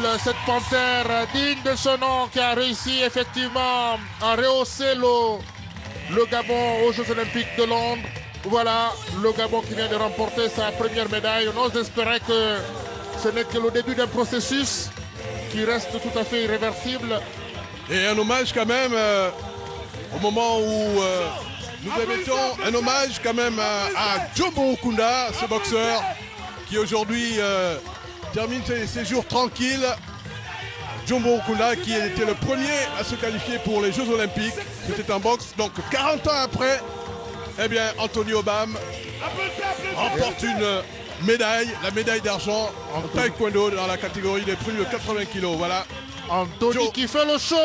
foule, cette panthère digne de son nom qui a réussi effectivement à rehausser le Gabon aux Jeux Olympiques de Londres. Voilà, le Gabon qui vient de remporter sa première médaille. On ose espérer que ce n'est que le début d'un processus qui reste tout à fait irréversible. Et un hommage quand même, au moment où nous émettons un hommage quand même à Jumbo Okunda, ce boxeur qui aujourd'hui termine ses jours tranquilles. Jumbo Okunda qui était le premier à se qualifier pour les Jeux Olympiques. C'était en boxe, donc 40 ans après, eh bien Anthony Obam remporte une médaille, la médaille d'argent en taekwondo dans la catégorie des plus de 80 kilos. Voilà. Anthony qui fait le show.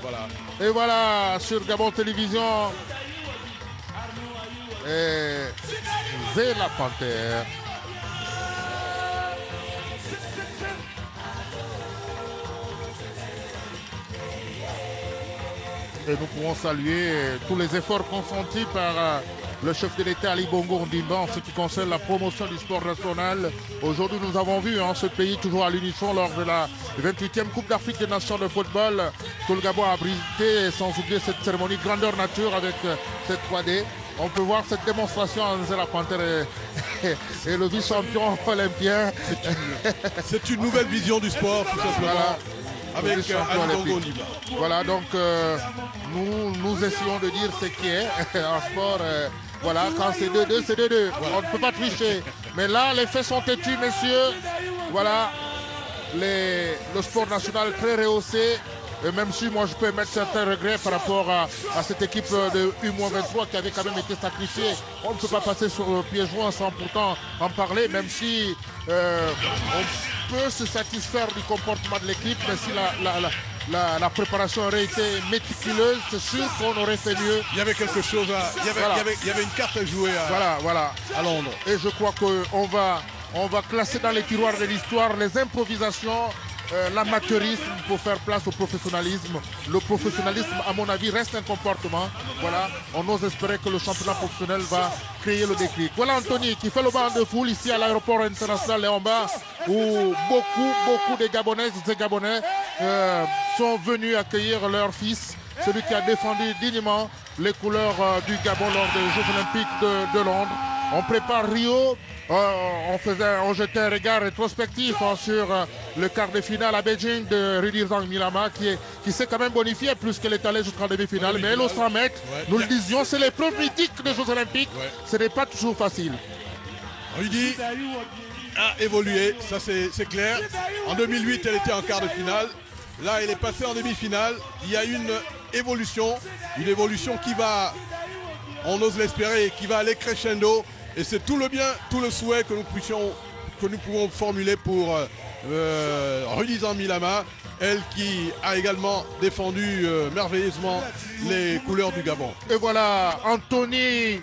Voilà. Et voilà, sur Gabon Télévision. Et c'est la panthère. Et nous pouvons saluer tous les efforts consentis par le chef de l'État Ali Bongo Ondimba en ce qui concerne la promotion du sport national. Aujourd'hui, nous avons vu ce pays toujours à l'unisson lors de la 28e Coupe d'Afrique des Nations de football. Tout le Gabon a abrité, sans oublier cette cérémonie grandeur nature avec cette 3D. On peut voir cette démonstration entre la panthère et le vice-champion olympien. C'est une nouvelle vision du sport, tout simplement. Voilà. Avec Ali Bongo Ondimba. Voilà, donc nous essayons de dire ce qui est en sport. Voilà, quand c'est 2-2, c'est 2-2. Voilà. On ne peut pas tricher. Mais là, les faits sont têtus, messieurs. Voilà, le sport national très rehaussé. Et même si moi je peux émettre certains regrets par rapport à cette équipe de U-23 qui avait quand même été sacrifiée. On ne peut pas passer sur le pied joint sans pourtant en parler, même si on peut se satisfaire du comportement de l'équipe, mais si la préparation aurait été méticuleuse, c'est sûr qu'on aurait fait mieux. Il y avait quelque chose il y avait une carte à jouer à Londres. Et je crois qu'on va classer dans les tiroirs de l'histoire les improvisations, l'amateurisme pour faire place au professionnalisme. Le professionnalisme, à mon avis, reste un comportement. Voilà, on ose espérer que le championnat professionnel va créer le déclic. Voilà Anthony qui fait le banc de foule ici à l'aéroport international Léon-Mba, où beaucoup de Gabonaises et Gabonais sont venus accueillir leur fils, celui qui a défendu dignement les couleurs du Gabon lors des Jeux Olympiques de Londres. On prépare Rio. On jetait un regard rétrospectif sur le quart de finale à Beijing de Rudy Zhang Milama qui s'est quand même bonifié plus qu'elle est allée jusqu'en demi-finale. Mais le 100 mètres, nous le disions, c'est l'épreuve mythique des Jeux Olympiques. Ce n'est pas toujours facile. Rudy a évolué, ça c'est clair. En 2008, elle était en quart de finale. Là, elle est passée en demi-finale. Il y a une évolution qui va, on ose l'espérer, qui va aller crescendo. Et c'est tout le bien, tout le souhait que nous pouvons formuler pour Rudy Zhang Milama, elle qui a également défendu merveilleusement les couleurs du Gabon. Et voilà, Anthony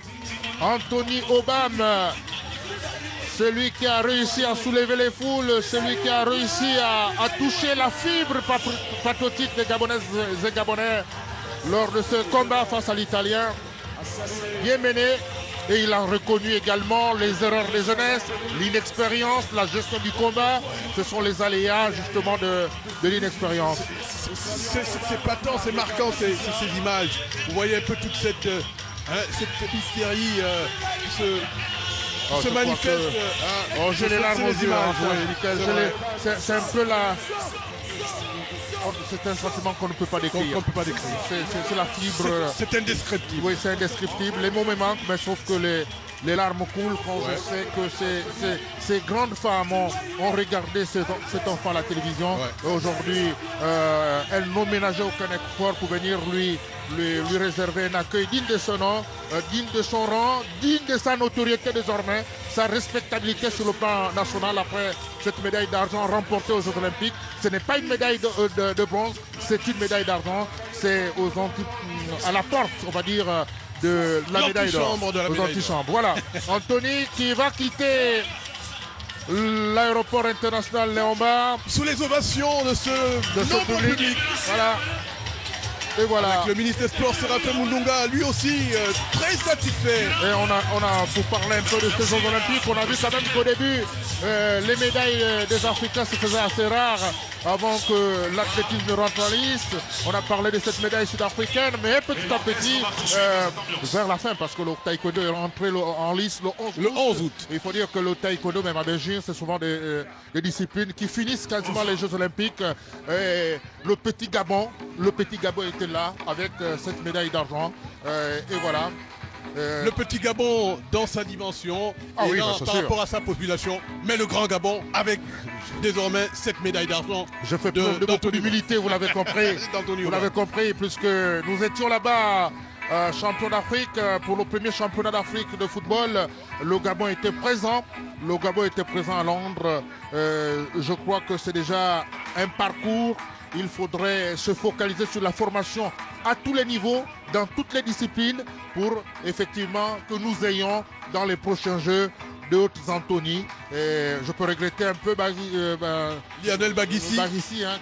Obam, celui qui a réussi à soulever les foules, celui qui a réussi à toucher la fibre patriotique des Gabonaises et Gabonais lors de ce combat face à l'Italien. Bien mené. Et il a reconnu également les erreurs de jeunesse, l'inexpérience, la gestion du combat. Ce sont les aléas justement de l'inexpérience. C'est patent, c'est marquant ces images. Vous voyez un peu toute cette hystérie qui se manifeste. J'ai les larmes aux yeux. C'est un peu la... C'est un sentiment qu'on ne peut pas décrire. C'est la fibre. C'est indescriptible. Oui, c'est indescriptible. Les mots me manquent, mais sauf que les larmes coulent quand je sais que ces grandes femmes ont regardé cet enfant à la télévision. Aujourd'hui, elles n'ont ménagé aucun effort pour venir lui réserver un accueil digne de son nom, digne de son rang, digne de sa notoriété désormais, sa respectabilité sur le plan national après cette médaille d'argent remportée aux Jeux Olympiques. Ce n'est pas une médaille de bronze, c'est une médaille d'argent. C'est à la porte, on va dire, de la médaille d'or. Aux antichambres. Voilà. Anthony qui va quitter l'aéroport international Léon-Mba sous les ovations de ce public. Voilà. Et voilà. Avec le ministre des Sports, Séraphin Mundunga, lui aussi très satisfait. Et on a, pour parler un peu de ces Jeux Olympiques, on a vu quand même qu'au début, les médailles des Africains se faisaient assez rares. avant que l'athlétisme ne rentre en liste. On a parlé de cette médaille sud-africaine, mais petit à petit, vers la fin, parce que le taekwondo est rentré en liste le 11 août. Il faut dire que le taekwondo, même à Beijing, c'est souvent des disciplines qui finissent quasiment les Jeux Olympiques. Le petit Gabon était là avec cette médaille d'argent. Et voilà. Le petit Gabon dans sa dimension par rapport à sa population, mais le grand Gabon avec désormais cette médaille d'argent. Je fais preuve de beaucoup d'humilité, vous l'avez compris. Vous l'avez compris, puisque nous étions là-bas champion d'Afrique pour le premier championnat d'Afrique de football. Le Gabon était présent. Le Gabon était présent à Londres. Je crois que c'est déjà un parcours. Il faudrait se focaliser sur la formation à tous les niveaux, dans toutes les disciplines, pour effectivement que nous ayons dans les prochains Jeux d'autres Anthony. Je peux regretter un peu Lionel Bagissi,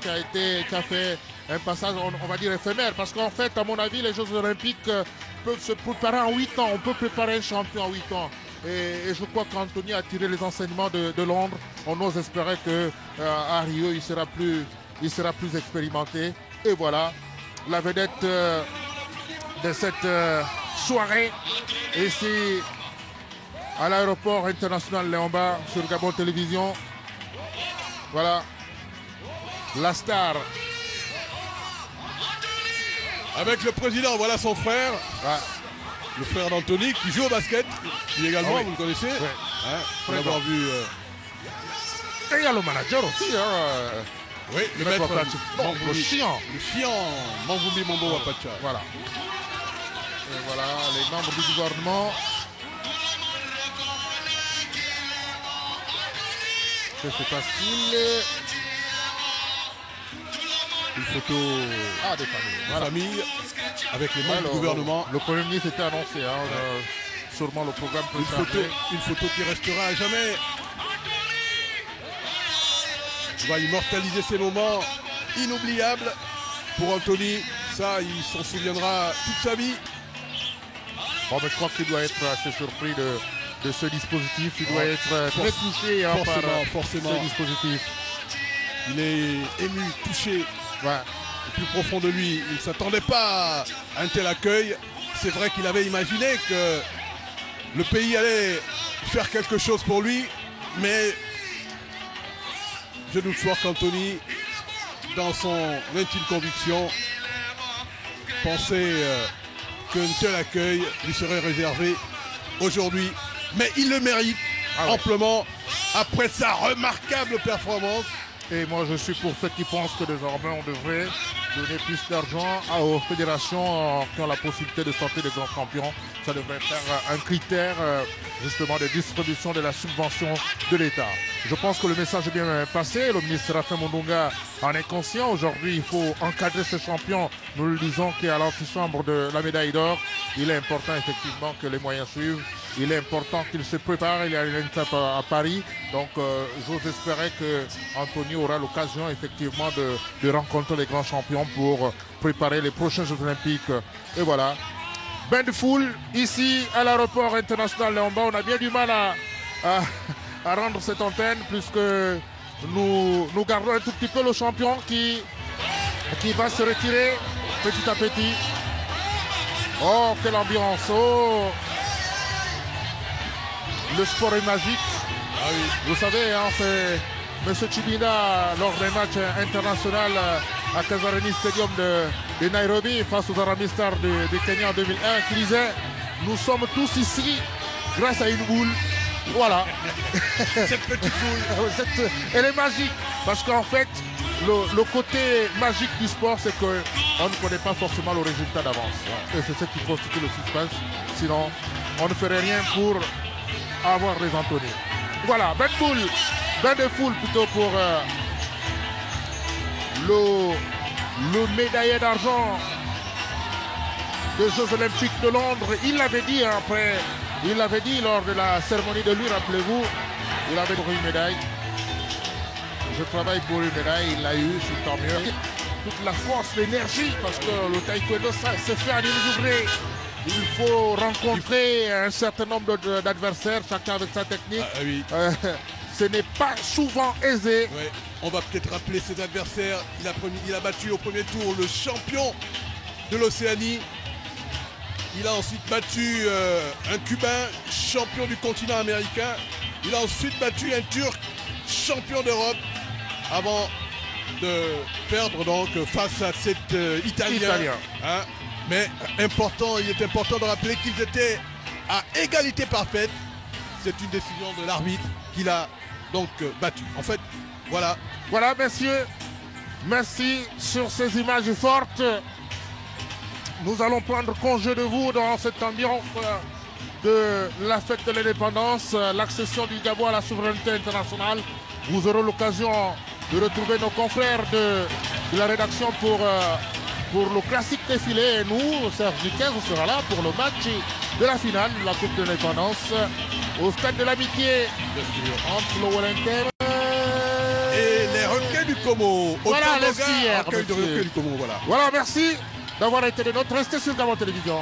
qui a fait un passage, on va dire, éphémère. Parce qu'en fait, à mon avis, les Jeux Olympiques peuvent se préparer en 8 ans. On peut préparer un champion en 8 ans. Et je crois qu'Anthony a tiré les enseignements de Londres. On ose espérer qu'à Rio, il sera plus expérimenté. Et voilà, la vedette de cette soirée ici à l'aéroport international Léomba sur Gabon Télévision. Voilà, la star. Avec le président, voilà son frère. Ouais. Le frère d'Anthony qui joue au basket. Il également, vous le connaissez. Ouais. Pour l'avoir vu. Et il y a le manager aussi. Oui, le maître, le chiant. Le chiant, Manvumbi Mambo Wapacha. Voilà. Et voilà, les membres du gouvernement. C'est facile. Une photo des familles. Voilà. Famille avec les membres du gouvernement. Le Premier ministre était annoncé. Sûrement le programme peut changer. Une photo qui restera à jamais. On va immortaliser ces moments inoubliables pour Anthony. Ça, il s'en souviendra toute sa vie. Bon, mais je crois qu'il doit être assez surpris de ce dispositif. Il doit être très touché par ce dispositif. Il est ému, touché. Ouais. Au plus profond de lui, il ne s'attendait pas à un tel accueil. C'est vrai qu'il avait imaginé que le pays allait faire quelque chose pour lui, mais je doute fort qu'Anthony, dans son intime conviction, pensait qu'un tel accueil lui serait réservé aujourd'hui. Mais il le mérite amplement après sa remarquable performance. Et moi, je suis pour ceux qui pensent que désormais, on devrait donner plus d'argent aux fédérations qui ont la possibilité de sortir des grands champions. Ça devrait faire un critère justement de distribution de la subvention de l'État. Je pense que le message est bien passé. Le ministre Séraphin Mundunga en est conscient. Aujourd'hui, il faut encadrer ce champion. Nous le disons qui est à l'antichambre de la médaille d'or. Il est important effectivement que les moyens suivent. Il est important qu'il se prépare. Il y a une étape à Paris. Donc, j'ose espérer que Anthony aura l'occasion effectivement de rencontrer les grands champions pour préparer les prochains Jeux Olympiques. Et voilà. Bain de foule ici à l'aéroport international Léomba. On a bien du mal à rendre cette antenne puisque nous gardons un tout petit peu le champion qui va se retirer petit à petit. Oh, quelle ambiance! Oh, le sport est magique. Ah oui. Vous savez, c'est M. Chibinda lors des matchs internationaux à Kasarani Stadium de Nairobi face aux Harambee Stars du Kenya en 2001 qui disait « Nous sommes tous ici grâce à une boule. » Voilà. Cette petite boule. Elle est magique parce qu'en fait, le côté magique du sport, c'est qu'on ne connaît pas forcément le résultat d'avance. Et c'est ce qui constitue le suspense. Sinon, on ne ferait rien pour avoir les Anthony. Voilà, bain de foule plutôt pour le médaillé d'argent des Jeux Olympiques de Londres. Il l'avait dit après, il l'avait dit lors de la cérémonie de lui, rappelez-vous, il avait pour une médaille. Je travaille pour une médaille, il l'a eu, c'est tant mieux. Toute la force, l'énergie, parce que le taekwondo, ça se fait à démesurer. Il faut rencontrer un certain nombre d'adversaires, chacun avec sa technique. Ah, oui. Ce n'est pas souvent aisé. Ouais. On va peut-être rappeler ses adversaires. Il a battu au premier tour le champion de l'Océanie. Il a ensuite battu un Cubain, champion du continent américain. Il a ensuite battu un Turc, champion d'Europe, avant de perdre donc face à cet Italien. Hein. Mais il est important de rappeler qu'ils étaient à égalité parfaite. C'est une décision de l'arbitre qu'il a donc battu. En fait, voilà. Voilà, messieurs. Merci sur ces images fortes. Nous allons prendre congé de vous dans cette ambiance de la fête de l'indépendance, l'accession du Gabon à la souveraineté internationale. Vous aurez l'occasion de retrouver nos confrères de la rédaction pour le classique défilé. Et nous, Serge Duquesne, on sera là pour le match de la finale de la Coupe de l'indépendance au stade de l'Amitié entre le Wellington et les Requins du Como. Voilà, les skieurs. Requins du Como, voilà. Voilà, merci d'avoir été de notre. Restez sur Gabon Télévision.